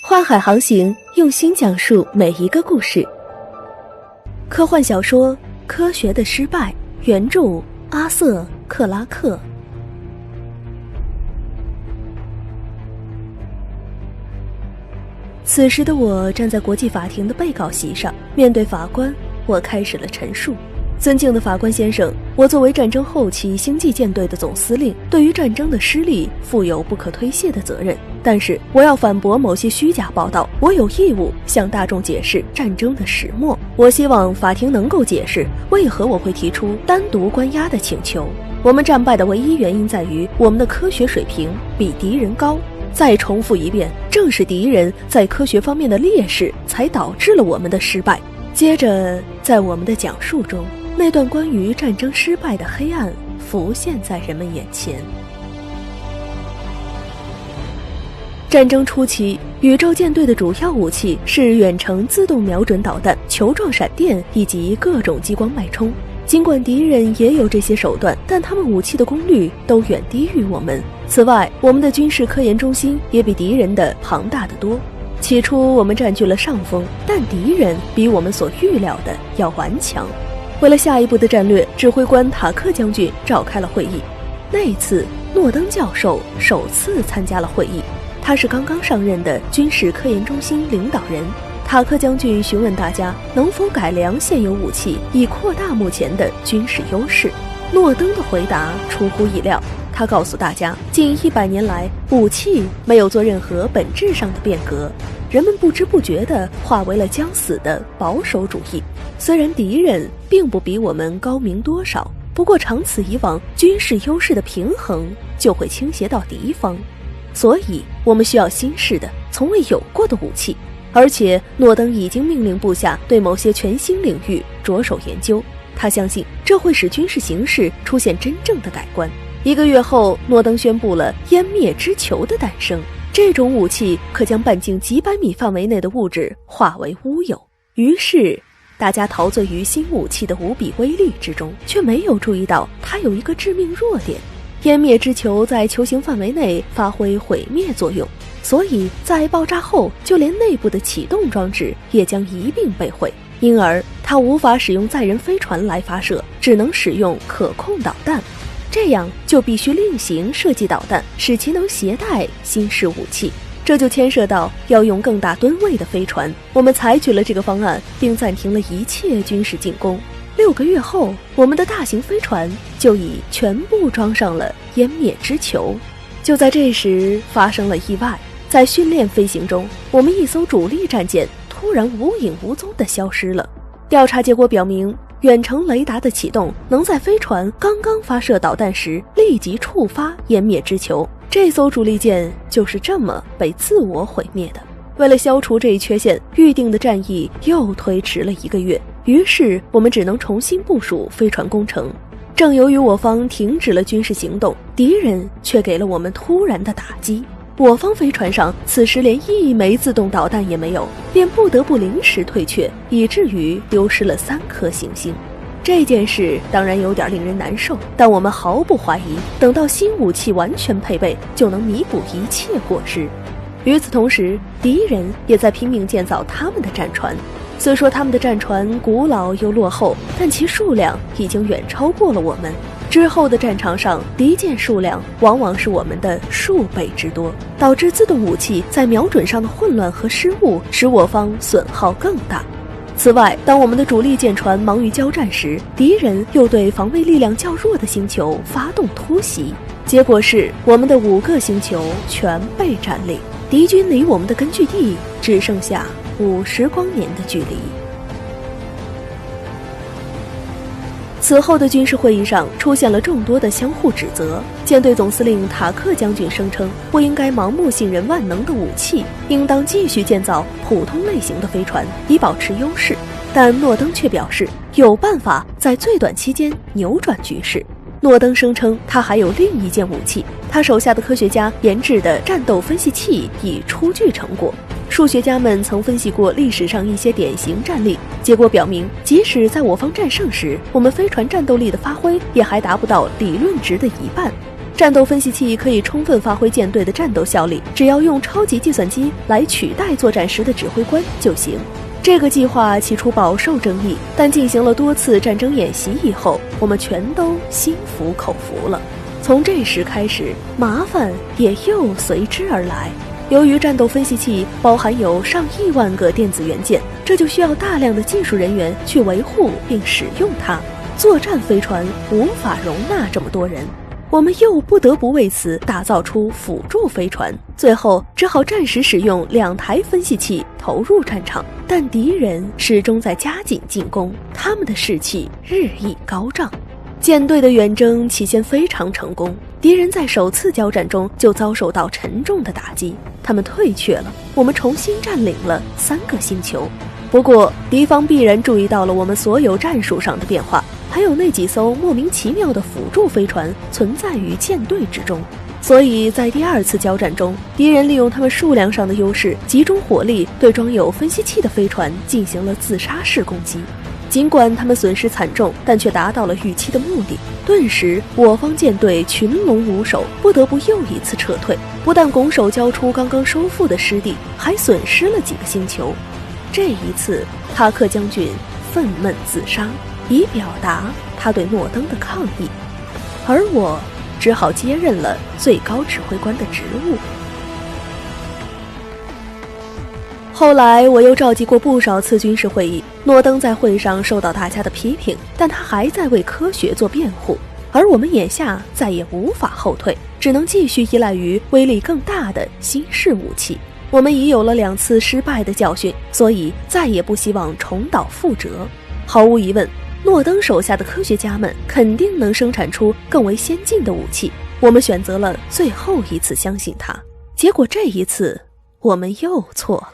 花海航行，用心讲述每一个故事。科幻小说《科学的失败》，原著阿瑟·克拉克。此时的我站在国际法庭的被告席上，面对法官，我开始了陈述。尊敬的法官先生，我作为战争后期星际舰队的总司令，对于战争的失利负有不可推卸的责任。但是我要反驳某些虚假报道，我有义务向大众解释战争的始末。我希望法庭能够解释为何我会提出单独关押的请求。我们战败的唯一原因在于我们的科学水平比敌人高。再重复一遍，正是敌人在科学方面的劣势才导致了我们的失败。接着在我们的讲述中，那段关于战争失败的黑暗浮现在人们眼前。战争初期，宇宙舰队的主要武器是远程自动瞄准导弹、球状闪电以及各种激光脉冲。尽管敌人也有这些手段，但他们武器的功率都远低于我们。此外，我们的军事科研中心也比敌人的庞大得多。起初我们占据了上风，但敌人比我们所预料的要顽强。为了下一步的战略，指挥官塔克将军召开了会议。那一次，诺登教授首次参加了会议。他是刚刚上任的军事科研中心领导人。塔克将军询问大家能否改良现有武器，以扩大目前的军事优势。诺登的回答出乎意料，他告诉大家，近100年来，武器没有做任何本质上的变革，人们不知不觉地化为了将死的保守主义。虽然敌人并不比我们高明多少，不过长此以往，军事优势的平衡就会倾斜到敌方。所以我们需要新式的、从未有过的武器。而且诺登已经命令部下对某些全新领域着手研究，他相信这会使军事形势出现真正的改观。1个月后，诺登宣布了湮灭之球的诞生。这种武器可将半径几百米范围内的物质化为乌有。于是大家陶醉于新武器的无比威力之中，却没有注意到它有一个致命弱点：湮灭之球在球形范围内发挥毁灭作用，所以在爆炸后，就连内部的启动装置也将一并被毁，因而它无法使用载人飞船来发射，只能使用可控导弹。这样就必须另行设计导弹，使其能携带新式武器。这就牵涉到要用更大吨位的飞船。我们采取了这个方案，并暂停了一切军事进攻。6个月后，我们的大型飞船就已全部装上了湮灭之球。就在这时发生了意外，在训练飞行中，我们一艘主力战舰突然无影无踪地消失了。调查结果表明，远程雷达的启动能在飞船刚刚发射导弹时立即触发湮灭之球。这艘主力舰就是这么被自我毁灭的。为了消除这一缺陷，预定的战役又推迟了1个月，于是我们只能重新部署飞船工程。正由于我方停止了军事行动，敌人却给了我们突然的打击。我方飞船上此时连1枚自动导弹也没有，便不得不临时退却，以至于丢失了3颗行星。这件事当然有点令人难受，但我们毫不怀疑，等到新武器完全配备，就能弥补一切过失。与此同时，敌人也在拼命建造他们的战船。虽说他们的战船古老又落后，但其数量已经远超过了我们。之后的战场上，敌舰数量往往是我们的数倍之多，导致自动武器在瞄准上的混乱和失误，使我方损耗更大。此外，当我们的主力舰船忙于交战时，敌人又对防卫力量较弱的星球发动突袭，结果是我们的5个星球全被占领，敌军离我们的根据地只剩下50光年的距离。此后的军事会议上出现了众多的相互指责。舰队总司令塔克将军声称，不应该盲目信任万能的武器，应当继续建造普通类型的飞船，以保持优势。但诺登却表示，有办法在最短期间扭转局势。诺登声称，他还有另一件武器，他手下的科学家研制的战斗分析器已初具成果。数学家们曾分析过历史上一些典型战例，结果表明，即使在我方战胜时，我们飞船战斗力的发挥也还达不到理论值的1半。战斗分析器可以充分发挥舰队的战斗效力，只要用超级计算机来取代作战时的指挥官就行。这个计划起初饱受争议，但进行了多次战争演习以后，我们全都心服口服了。从这时开始，麻烦也又随之而来。由于战斗分析器包含有上亿万个电子元件，这就需要大量的技术人员去维护并使用它。作战飞船无法容纳这么多人，我们又不得不为此打造出辅助飞船，最后只好暂时使用2台分析器投入战场。但敌人始终在加紧进攻，他们的士气日益高涨。舰队的远征起先非常成功，敌人在首次交战中就遭受到沉重的打击，他们退却了，我们重新占领了3个星球。不过敌方必然注意到了我们所有战术上的变化，还有那几艘莫名其妙的辅助飞船存在于舰队之中，所以在第2次交战中，敌人利用他们数量上的优势，集中火力对装有分析器的飞船进行了自杀式攻击。尽管他们损失惨重，但却达到了预期的目的。顿时我方舰队群龙无首，不得不又一次撤退，不但拱手交出刚刚收复的失地，还损失了几个星球。这一次塔克将军愤懑自杀，以表达他对诺登的抗议，而我只好接任了最高指挥官的职务。后来我又召集过不少次军事会议，诺登在会上受到大家的批评，但他还在为科学做辩护，而我们眼下再也无法后退，只能继续依赖于威力更大的新式武器。我们已有了2次失败的教训，所以再也不希望重蹈覆辙。毫无疑问，诺登手下的科学家们肯定能生产出更为先进的武器，我们选择了最后一次相信他，结果这一次我们又错了。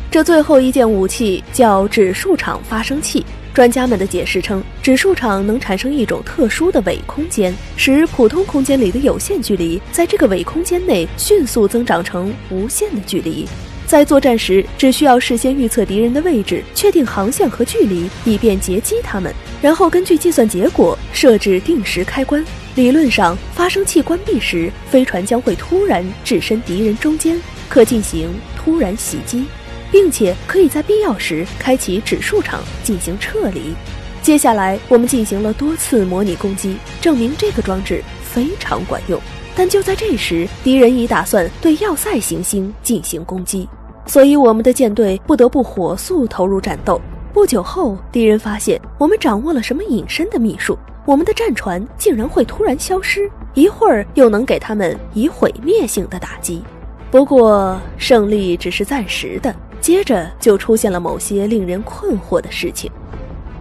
这最后一件武器叫指数场发生器，专家们的解释称，指数场能产生一种特殊的伪空间，使普通空间里的有限距离在这个伪空间内迅速增长成无限的距离。在作战时，只需要事先预测敌人的位置，确定航向和距离，以便截击他们，然后根据计算结果设置定时开关。理论上，发生器关闭时，飞船将会突然置身敌人中间，可进行突然袭击，并且可以在必要时开启指数场进行撤离。接下来我们进行了多次模拟攻击，证明这个装置非常管用。但就在这时，敌人已打算对要塞行星进行攻击，所以我们的舰队不得不火速投入战斗。不久后，敌人发现我们掌握了什么隐身的秘术，我们的战船竟然会突然消失，一会儿又能给他们以毁灭性的打击。不过胜利只是暂时的，接着就出现了某些令人困惑的事情。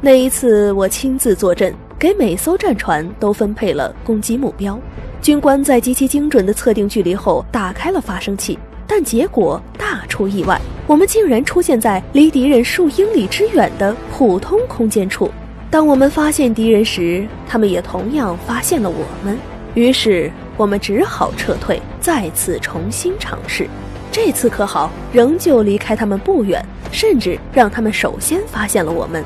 那一次我亲自坐镇，给每艘战船都分配了攻击目标。军官在极其精准的测定距离后打开了发生器，但结果大出意外，我们竟然出现在离敌人数英里之远的普通空间处。当我们发现敌人时，他们也同样发现了我们，于是我们只好撤退，再次重新尝试。这次可好，仍旧离开他们不远，甚至让他们首先发现了我们。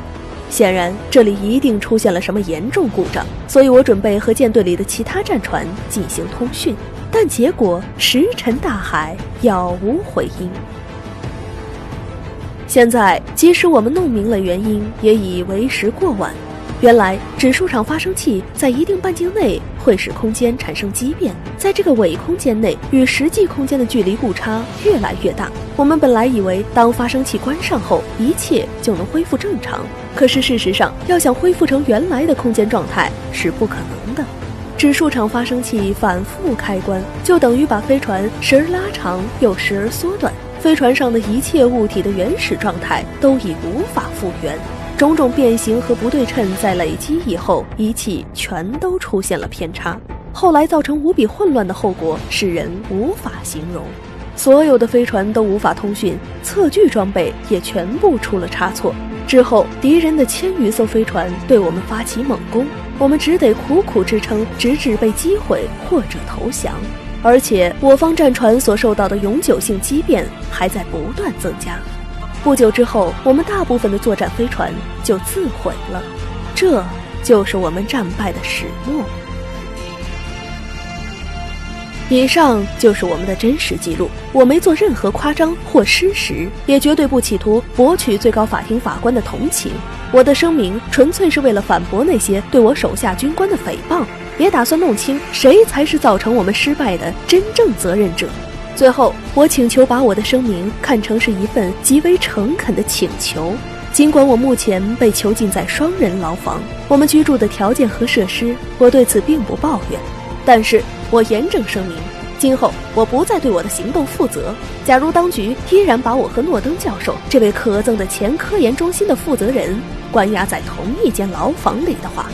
显然这里一定出现了什么严重故障，所以我准备和舰队里的其他战船进行通讯，但结果石沉大海，杳无回音。现在即使我们弄明了原因，也已为时过晚。原来指数场发生器在一定半径内会使空间产生畸变，在这个伪空间内与实际空间的距离误差越来越大。我们本来以为当发生器关上后，一切就能恢复正常，可是事实上要想恢复成原来的空间状态是不可能的。指数场发生器反复开关，就等于把飞船时而拉长又时而缩短，飞船上的一切物体的原始状态都已无法复原。种种变形和不对称在累积以后，仪器全都出现了偏差，后来造成无比混乱的后果使人无法形容。所有的飞船都无法通讯，测距装备也全部出了差错。之后敌人的1000余艘飞船对我们发起猛攻，我们只得苦苦支撑，直至被击毁或者投降。而且我方战船所受到的永久性畸变还在不断增加。不久之后，我们大部分的作战飞船就自毁了，这就是我们战败的始末。以上就是我们的真实记录，我没做任何夸张或失实，也绝对不企图博取最高法庭法官的同情。我的声明纯粹是为了反驳那些对我手下军官的诽谤，也打算弄清谁才是造成我们失败的真正责任者。最后，我请求把我的声明看成是一份极为诚恳的请求。尽管我目前被囚禁在双人牢房，我们居住的条件和设施，我对此并不抱怨。但是我严正声明，今后我不再对我的行动负责。假如当局依然把我和诺登教授这位可憎的前科研中心的负责人关押在同一间牢房里的话，